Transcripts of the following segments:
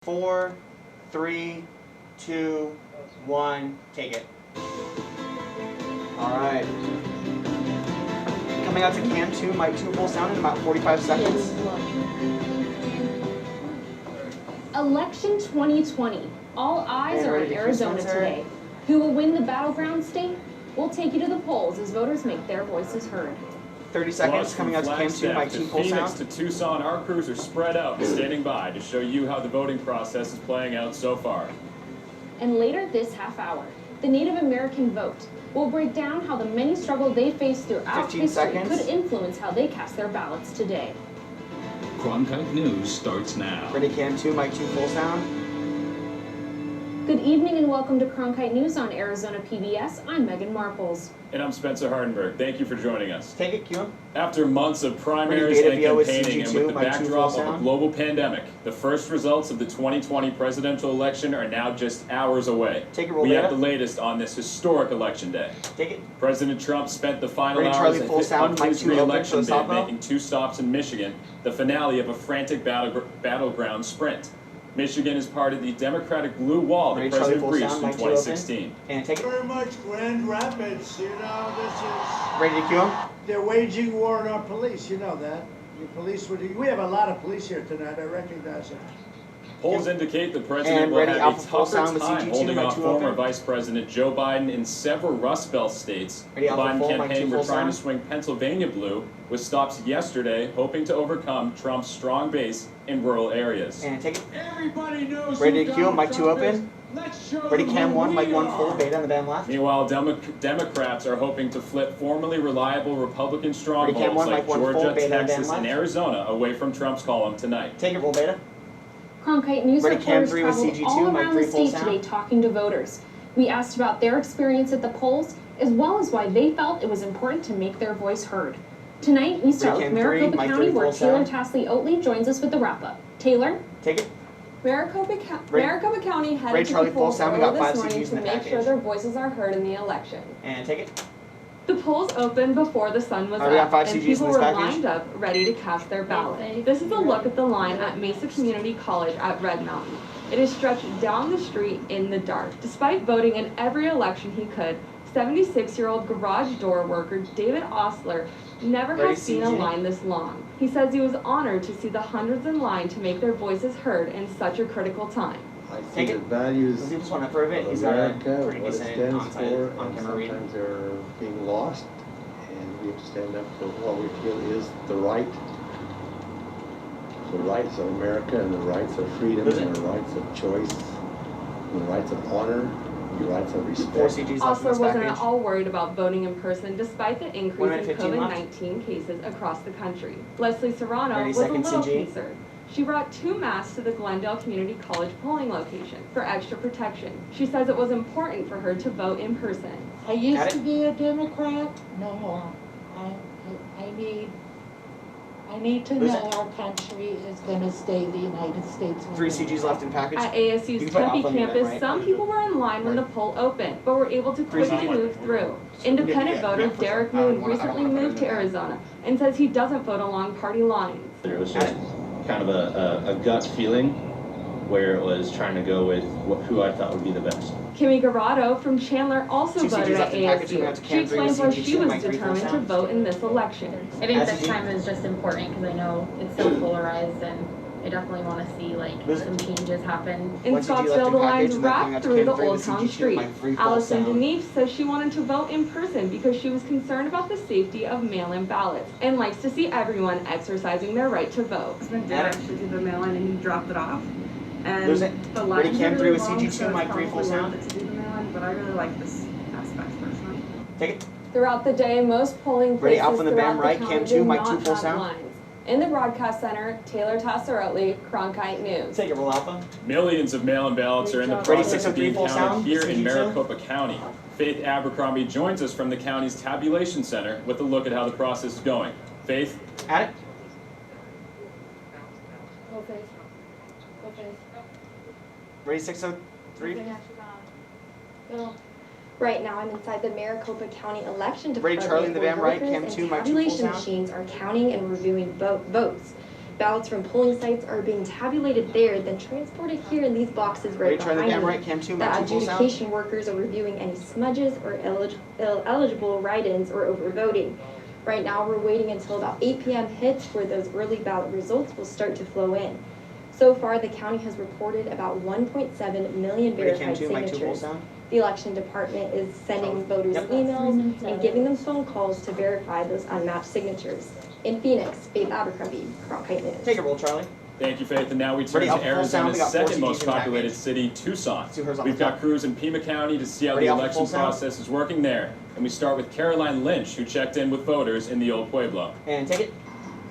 4, 3, 2, 1, take it. Alright. Coming out to cam 2, mic 2 full sound in about 45 seconds. Election 2020. All eyes are on Arizona today. Who will win the battleground state? We'll take you to the polls as voters make their voices heard. 30 seconds, coming out to cam 2, mic 2 full sound. Phoenix to Tucson, our crews are spread out and standing by to show you how the voting process is playing out so far. And later this half hour, the Native American vote. We'll break down how the many struggles they face throughout history could influence how they cast their ballots today. Cronkite News starts now. Ready, cam 2, mic 2 full sound. Good evening and welcome to Cronkite News on Arizona PBS. I'm Megan Marples. And I'm Spencer Hardenberg. Thank you for joining us. Take it, Q. After months of primaries and campaigning and with the backdrop of a global pandemic, the first results of the 2020 presidential election are now just hours away. We have the latest on this historic election day. Take it. President Trump spent the final hours of his re-election bid making 2 stops in Michigan, the finale of a frantic battleground sprint. Michigan is part of the Democratic blue wall that President breached in 2016. And take it. Very much Grand Rapids, you know, this is... Ready to cue them? They're waging war on our police, you know that. The police would... We have a lot of police here tonight, I recognize it. Polls indicate the president will have a tougher time holding off former Vice President Joe Biden in several Rust Belt states. The Biden campaign were trying to swing Pennsylvania blue with stops yesterday, hoping to overcome Trump's strong base in rural areas. And take it. Everybody knows. Ready to cue, mic 2 open. Ready, cam 1, mic 1 full, beta on the band left. Meanwhile, Democrats are hoping to flip formerly reliable Republican strongholds like Georgia, Texas, and Arizona away from Trump's column tonight. Take it, roll beta. Cronkite News reporters traveled all around the state today talking to voters. We asked about their experience at the polls, as well as why they felt it was important to make their voice heard. Tonight, we start with Maricopa County, where Taylor Tasley-Oatley joins us with the wrap-up. Taylor? Take it. Maricopa County headed to the polls early this morning to make sure their voices are heard in the election. And take it. The polls opened before the sun was up, and people were lined up, ready to cast their ballot. This is a look at the line at Mesa Community College at Red Mountain. It is stretched down the street in the dark. Despite voting in every election he could, 76-year-old garage door worker David Osler never has seen a line this long. He says he was honored to see the hundreds in line to make their voices heard in such a critical time. I see the values of America, what it stands for, and sometimes they're being lost, and we have to stand up for what we feel is the rights of America, and the rights of freedom, and the rights of choice, and the rights of honor, the rights of respect. Osler wasn't at all worried about voting in person, despite the increase in COVID-19 cases across the country. Leslie Serrano was a little concerned. She brought 2 masks to the Glendale Community College polling location for extra protection. She says it was important for her to vote in person. I used to be a Democrat, no more. I need to know our country is going to stay the United States. 3 CGs left in package. At ASU's Tempe campus, some people were in line when the poll opened, but were able to quickly move through. Independent voter Derek Moon recently moved to Arizona and says he doesn't vote along party lines. It was just kind of a gut feeling where it was trying to go with who I thought would be the best. Kimmy Garado from Chandler also voted at ASU. She explains why she was determined to vote in this election. I think this time is just important because I know it's so polarized, and I definitely want to see some changes happen. In Scottsdale, the lines wrapped through the Old Town Street. Allison Denise says she wanted to vote in person because she was concerned about the safety of mail-in ballots and likes to see everyone exercising their right to vote. My husband did actually do the mail-in and he dropped it off. And the Ready, cam 3 with CG2, mic 3 full sound. To do the mail-in, but I really like this aspect personally. Take it. Throughout the day, most polling places Alpha on the bam right, cam 2, mic 2 full sound. Lines. In the broadcast center, Taylor Tassarelli, Cronkite News. Take it, roll Alpha. Millions of mail-in ballots are in the process of being counted here in Maricopa County. Faith Abercrombie joins us from the county's tabulation center with a look at how the process is going. Faith? At it. Ready, 603? Right now, I'm inside the Maricopa County Election Ready, Department. Charlie in the bam right, cam 2, mic 2 full sound. Tabulation machines are counting and reviewing votes. ballots from polling sites are being tabulated there, then transported here in these boxes right behind me. The adjudication workers are reviewing any smudges or eligible write-ins or overvoting. Right now, we're waiting until about 8 p.m. hits where those early ballot results will start to flow in. So far, the county has reported about 1.7 million verified signatures. The election department is sending voters emails and giving them phone calls to verify those unmatched signatures. In Phoenix, Faith Abercrombie, Cronkite News. Take a roll, Charlie. Thank you, Faith. And now we turn to Arizona's second most populated city, Tucson. We've got crews in Pima County to see how the election process is working there. And we start with Caroline Lynch, who checked in with voters in the Old Pueblo. And take it.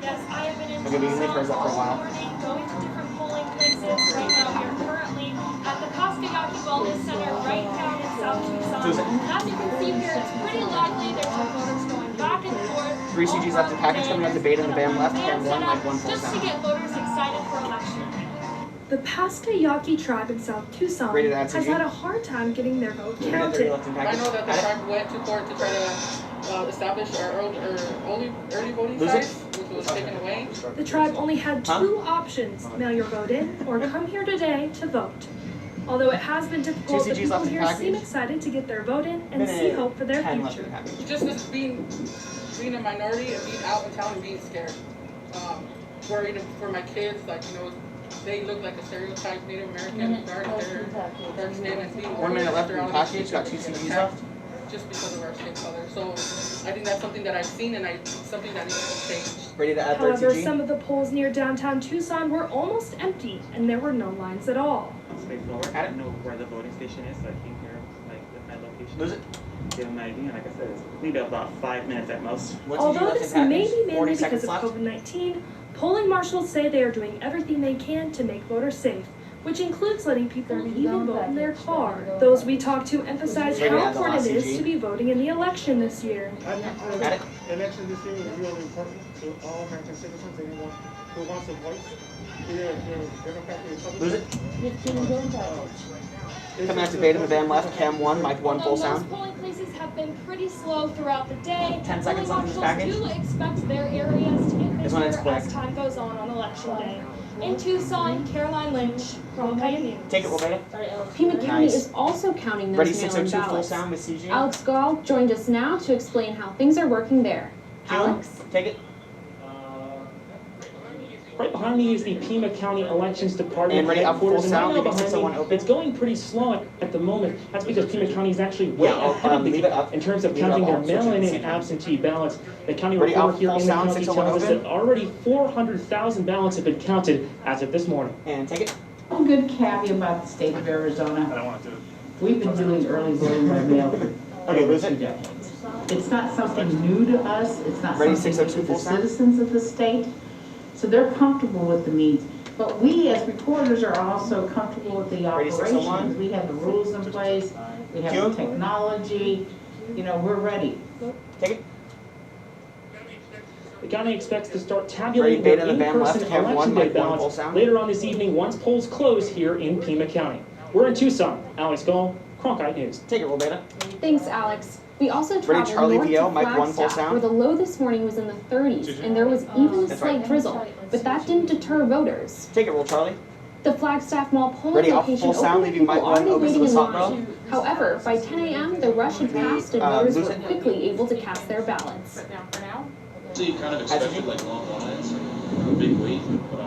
Yes, I have been in Tucson all morning, going to different polling places. Right now, we are currently at the Pascayaki Wellness Center right down in South Tucson. As you can see here, it's pretty lively. There's some voters going back and forth. 3 CGs left in package, coming out debate in the band left, Cam 1, Mike 1 full just sound. to get voters excited for election. The Pascayaki tribe in South Tucson has had a hard time getting their vote counted. I know that the tribe went to court to try to establish our early voting sites, which was taken away. The tribe only had 2 options: mail your vote in or come here today to vote. Although it has been difficult, the people here seem excited to get their vote in and see hope for their future. Just as being a minority and being out in town and being scared. Worried for my kids, like, you know, they look like a stereotype Native American, dark skin, and being 1 minute left in the package, got 2 CGs left. Just because of our skin color. So I think that's something that I've seen and something that needs to change. Ready to add 3 However, CG? some of the polls near downtown Tucson were almost empty and there were no lines at all. I don't know where the voting station is, so I came here like with my location. Lose it? Give them an idea, and like I said, it's maybe about 5 minutes at most. Although this may be mainly because of COVID-19, polling marshals say they are doing everything they can to make voters safe, which includes letting people even vote in their car. Those we talked to emphasize how important it is to be voting in the election this year. Election this year is really important to all American citizens, anyone who wants a voice. Democrat, Lose it. Coming out debate in the band left, Cam 1, Mike 1 full sound. Most polling places have been pretty slow throughout the day. 10 seconds left in this package. Do expect their areas to get busier as time goes on election day. In Tucson, Caroline Lynch, Cronkite News. Take it, Roberta. Pima County is also counting those mail-in ballots. Full sound with CG. Alex Gall joined us now to explain how things are working there. Alex? Take it. Right behind me is the Pima County Elections Department. And ready up full sound, right behind me, it's going pretty slow at the moment. That's because Pima County is actually way ahead of the in terms of counting their mail-in and absentee ballots. The county reporter here in the county tells us that already 400,000 ballots have been counted as of this morning. And take it. A good caveat about the state of Arizona. I don't want to do it. We've been doing early voting by mail for over 2 decades. It's not something new to us. It's not something new to the citizens of the state. So they're comfortable with the means. But we as reporters are also comfortable with the operations. We have the rules in place. We have the technology. You know, we're ready. Take it. The county expects to start tabulating their in-person election day ballots later on this evening once polls close here in Pima County. We're in Tucson. Alex Gall, Cronkite News. Take it, Roberta. Thanks, Alex. We also traveled north to Flagstaff, where the low this morning was in the 30s, and there was even a slight drizzle, but that didn't deter voters. Take it, roll, Charlie. The Flagstaff Mall polling location opened with people already waiting in line. However, by 10 a.m., the rush had passed, and voters were quickly able to cast their ballots. So you kind of expected like long lines, a big wait, but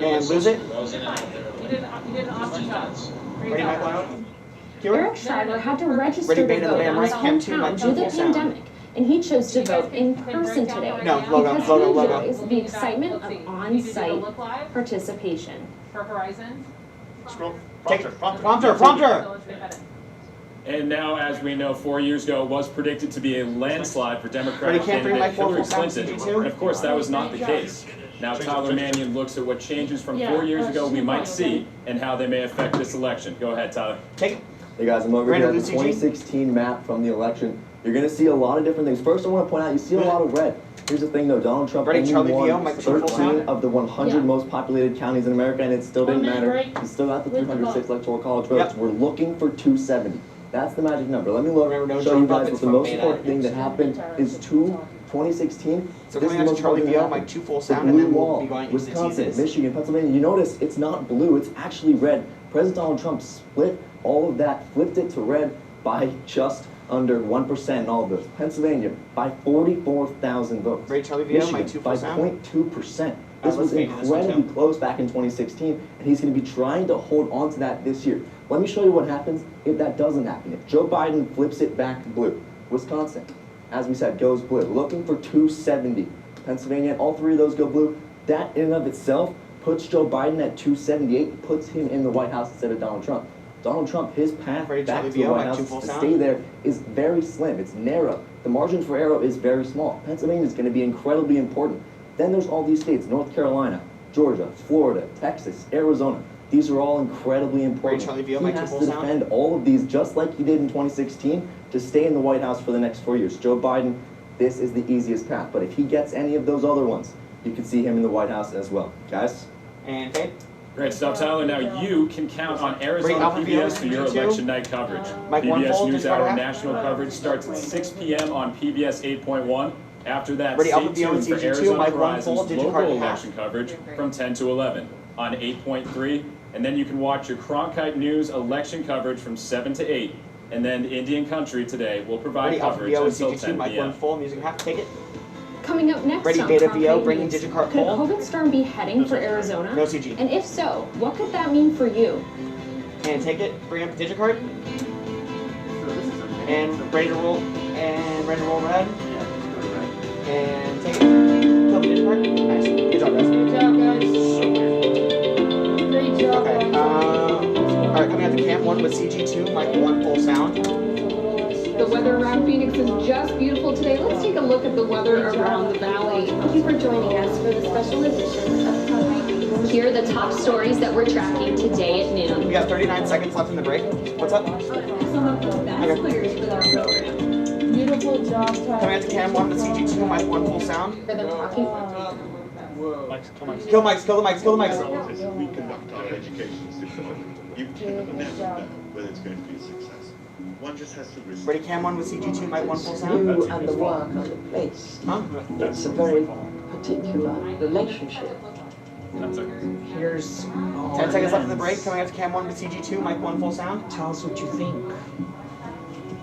and lose it. I was in and out there. You didn't option shots. Ready, Mike, one Eric Schreiber had to register to vote in his hometown due to the pandemic, and he chose to vote in person today because he enjoys the excitement of on-site participation. For Horizon. Scroll. Prompter. And now, as we know, 4 years ago, it was predicted to be a landslide for Democratic candidate Hillary Clinton. And of course, that was not the case. Now, Tyler Mannion looks at what changes from 4 years ago we might see and how they may affect this election. Go ahead, Tyler. Take it. Hey guys, I'm over here at the 2016 map from the election. You're going to see a lot of different things. First, I want to point out you see a lot of red. Here's the thing though, Donald Trump only won 13 of the 100 most populated counties in America, and it still didn't matter. He still got the 306 electoral college votes. We're looking for 270. That's the magic number. Let me show you guys what the most important thing that happened is 2 2016, So this is coming the out most to Charlie important Vio, to my happen. 2 full The sound, and blue then we'll wall, be going into Wisconsin, teases. Michigan, Pennsylvania. You notice it's not blue, it's actually red. President Donald Trump split all of that, flipped it to red by just under 1% in all of those. Pennsylvania by 44,000 votes. Great Charlie Vio, my Michigan 2 by full sound. 0.2%. This was let's make this one incredibly too. close back in 2016, and he's going to be trying to hold on to that this year. Let me show you what happens if that doesn't happen. If Joe Biden flips it back blue, Wisconsin, as we said, goes blue, looking for 270. Pennsylvania, all three of those go blue. That in and of itself puts Joe Biden at 278, puts him in the White House instead of Donald Trump. Donald Trump, his path back to the White House to stay there is very slim. It's narrow. The margin for error is very small. Pennsylvania is going to be incredibly important. Then there's all these states, North Carolina, Georgia, Florida, Texas, Arizona. These are all incredibly important. He has to defend all of these just like he did in 2016 to stay in the White House for the next 4 years. Joe Biden, this is the easiest path. But if he gets any of those other ones, you can see him in the White House as well. Guys? And Fade? Great stuff, Tyler. Now you can count on Arizona PBS for your election night coverage. PBS NewsHour national coverage starts at 6 p.m. on PBS 8.1. After that, stay tuned for Arizona Horizon's local election coverage from 10 to 11 on 8.3. And then you can watch your Cronkite News election coverage from 7 to 8. And then Indian Country Today will provide coverage until 10 p.m. Full music half, take it. Coming up next on Beta VO, Cronkite bringing News, Digicart could poll. COVID storm be heading for Arizona? No CG. And if so, what could that mean for you? And take it, bring up the Digicart. And ready to roll, red. And take it. Kill the Digicart. Nice. Good job, guys. Good job, guys. Great job, Okay. Alright, coming out to Cam 1 with CG2, mic 1 full sound. The weather around Phoenix is just beautiful today. Let's take a look at the weather around the valley. Thank you for joining us for the special edition of Cronkite News. Here are the top stories that we're tracking today at noon. We got 39 seconds left in the break. What's up? Some of the best players for our program. Beautiful job, Tyler. Coming out to Cam 1 with CG2, mic 1 full sound. For the talking. Kill mics, kill the mics, kill the mics. We conduct our education system. You can never know whether it's going to be a success. One just has to risk. Ready, Cam 1 with CG2, mic 1 full sound. You and the work and the place. It's a very particular relationship. Here's 10 seconds left in the break. Coming out to Cam 1 with CG2, mic 1 full sound. Tell us what you think.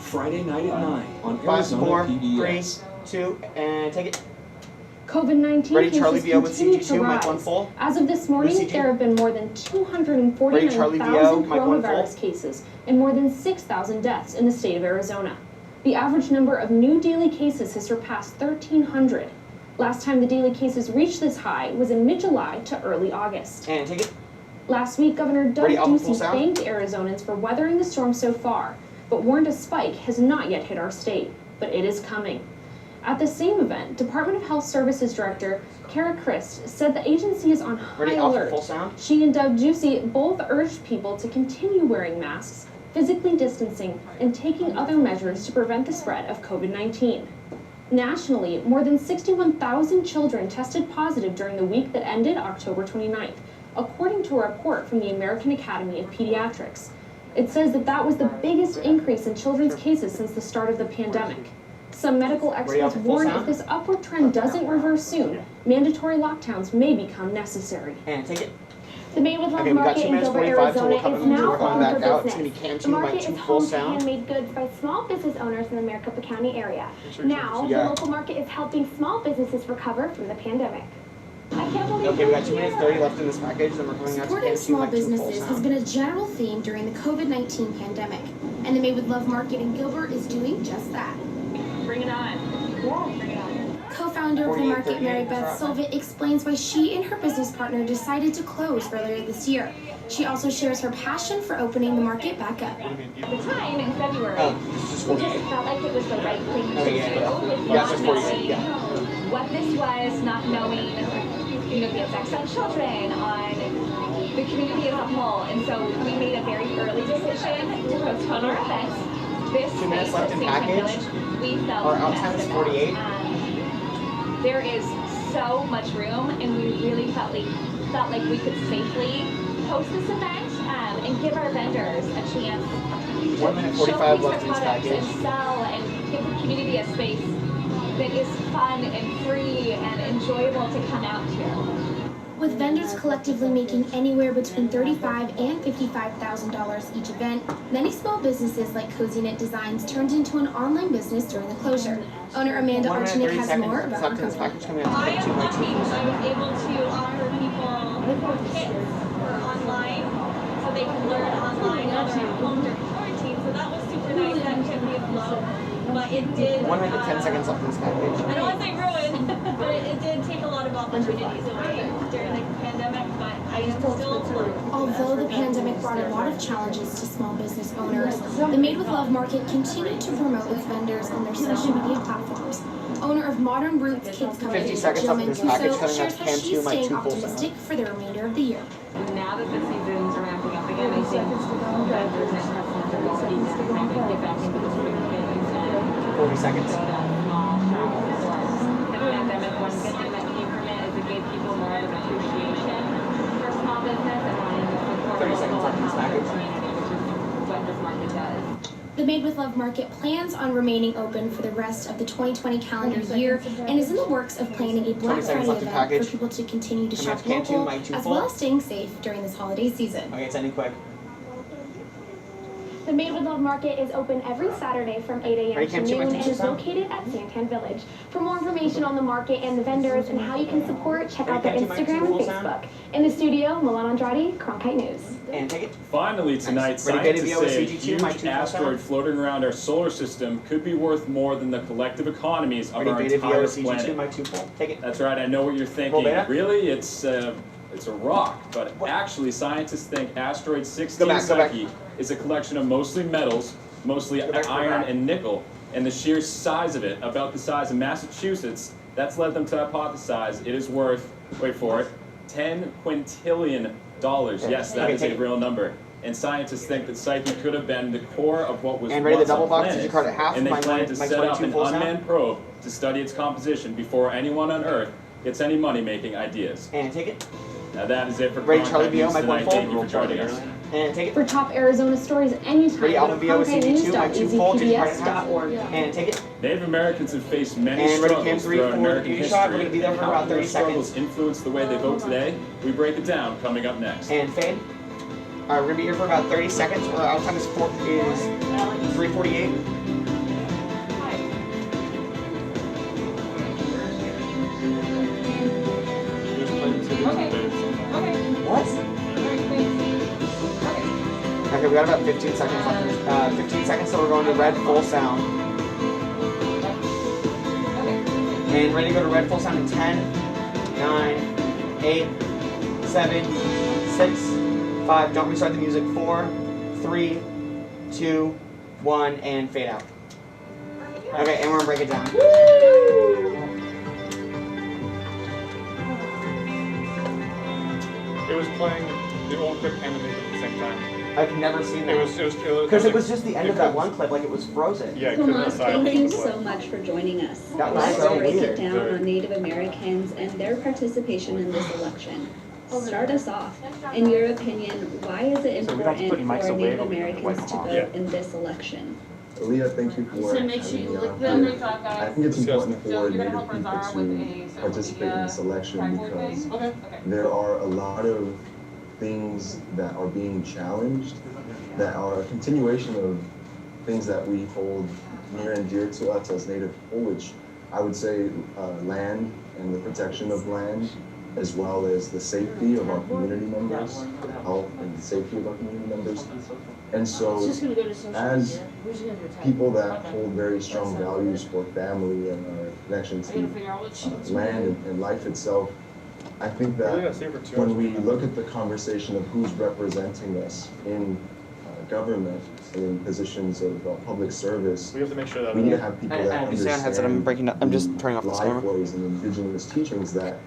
Friday night at 9 on 5, Arizona 4, PBS. 3, 2, and take it. COVID-19 Ready, Charlie cases VO with continue to CG2, mic rise. 1 full. As of this morning, there have been more than 249,000 coronavirus cases and more than 6,000 deaths in the state of Arizona. The average number of new daily cases has surpassed 1,300. Last time the daily cases reached this high was in mid-July to early August. And take it. Last week, Governor Doug Ready, Ducey full sound. thanked Arizonans for weathering the storm so far, but warned a spike has not yet hit our state, but it is coming. At the same event, Department of Health Services Director Kara Christ said the agency is on high alert. Full sound. She and Doug Ducey both urged people to continue wearing masks, physically distancing, and taking other measures to prevent the spread of COVID-19. Nationally, more than 61,000 children tested positive during the week that ended October 29th, according to a report from the American Academy of Pediatrics. It says that was the biggest increase in children's cases since the start of the pandemic. Some medical experts warn if this upward trend doesn't reverse soon, mandatory lockdowns may become necessary. And take it. The Maywood Love Market in Gilbert, Arizona is now open for business. The market is home to handmade goods by small business owners in the Maricopa County area. Now, the local market is helping small businesses recover from the pandemic. I can't believe Okay, we got 2 minutes 30 left in this package, then we're coming out to Supporting Cam 2, small mic 2 full businesses has sound. been a general theme during the COVID-19 pandemic, and the Maywood Love Market in Gilbert is doing just that. Bring it on. Yeah, bring it on. Co-founder of the market, Mary Beth Solvit, explains why she and her business partner decided to close earlier this year. She also shares her passion for opening the market back up. At the time, in February, we just felt like it was the right thing to do. What this was, not knowing, the effects on children, on the community as a whole. And so we made a very early decision to postpone our events. This 2 minutes left in package. we felt Our out time is 48. there is so much room, and we really felt like we could safely host this event and give our vendors a chance 1 minute to 45 showcase left their in this products package. and sell and give the community a space that is fun and free and enjoyable to come out to. With vendors collectively making anywhere between $35,000 and $55,000 each event, many small businesses like Cozy Knit Designs turned into an online business during the closure. Owner Amanda Archinick has more about her company. I am happy because I was able to offer people kits for online so they can learn online while they're at home during quarantine. So that was super nice. That kept me afloat. But it did. 1 minute 10 seconds left in this package. I don't want to say ruin, but it did take a lot of opportunities away during the pandemic, but I am still afloat. Although the pandemic brought a lot of challenges to small business owners, the Made with Love Market continued to promote its vendors on their social media platforms. Owner of Modern Roots Kids Company, Jill Mancuso, shares how she's staying optimistic for the remainder of the year. Now that the seasons are ramping up again, I think vendors and customers are ready to kind of get back into the swing of things. 40 seconds. The pandemic, one good thing that came from it is it gave people more of an appreciation for small business and wanting to support 30 seconds left in this package. community, which is what this market does. The Made with Love Market plans on remaining open for the rest of the 2020 calendar year and is in the works of planning a Black Friday event for people to continue to shop local, as well as staying safe during this holiday season. Okay, it's ending quick. The Made with Love Market is open every Saturday from 8 a.m. to noon and is located at Santan Village. For more information on the market and the vendors and how you can support, check out their Instagram and Facebook. In the studio, Milan Andrade, Cronkite News. And take it. Finally tonight, scientists say a huge asteroid floating around our solar system could be worth more than the collective economies of our entire planet. Take it. That's right, I know what you're thinking. Really, it's a rock, but actually scientists think asteroid 16 Psyche is a collection of mostly metals, mostly iron and nickel, and the sheer size of it, about the size of Massachusetts, that's led them to hypothesize it is worth, wait for it, $10 quintillion. Yes, that is a real number. And scientists think that Psyche could have been the core of what was once a planet, and they plan to set up an unmanned probe to study its composition before anyone on Earth gets any money-making ideas. And take it. Now that is it for Charlie BO, Mike tonight. Thank you for joining us. And take it. For top Arizona stories anytime, go to CronkiteNews.easypbs.org. And take it. Native Americans have faced many struggles throughout American history. We're going to be there for about 30 struggles seconds. influence the way they vote today? We break it down coming up next. And fade. We're going to be here for about 30 seconds. Our time is 3:48. What? Okay, we got about 15 seconds left. 15 seconds, so we're going to red full sound. And ready to go to red full sound in 10, 9, 8, 7, 6, 5. Don't restart the music. 4, 3, 2, 1, and fade out. Okay, and we're going to break it down. It was playing the old clip and the new at the same time. I've never seen that. Because it was just the end of that one clip, like it was frozen. Yeah, Thank you so much for joining us. That was Let's so break weird. it down on Native Americans and their participation in this election. Start us off. In your opinion, why is it important for Native Americans to vote in this election? Aaliyah, thank you for having me on here. I think it's important for Native people to participate in this election because there are a lot of things that are being challenged that are a continuation of things that we hold near and dear to us as Native people, which I would say land and the protection of land, as well as the safety of our community members, the health and the safety of our community members. And so, as people that hold very strong values for family and our connection to land and life itself, I think that when we look at the conversation of who's representing us in government and in positions of public service, we have to make sure that we need to have people that understand I'm just turning off the camera. life ways and indigenous teachings that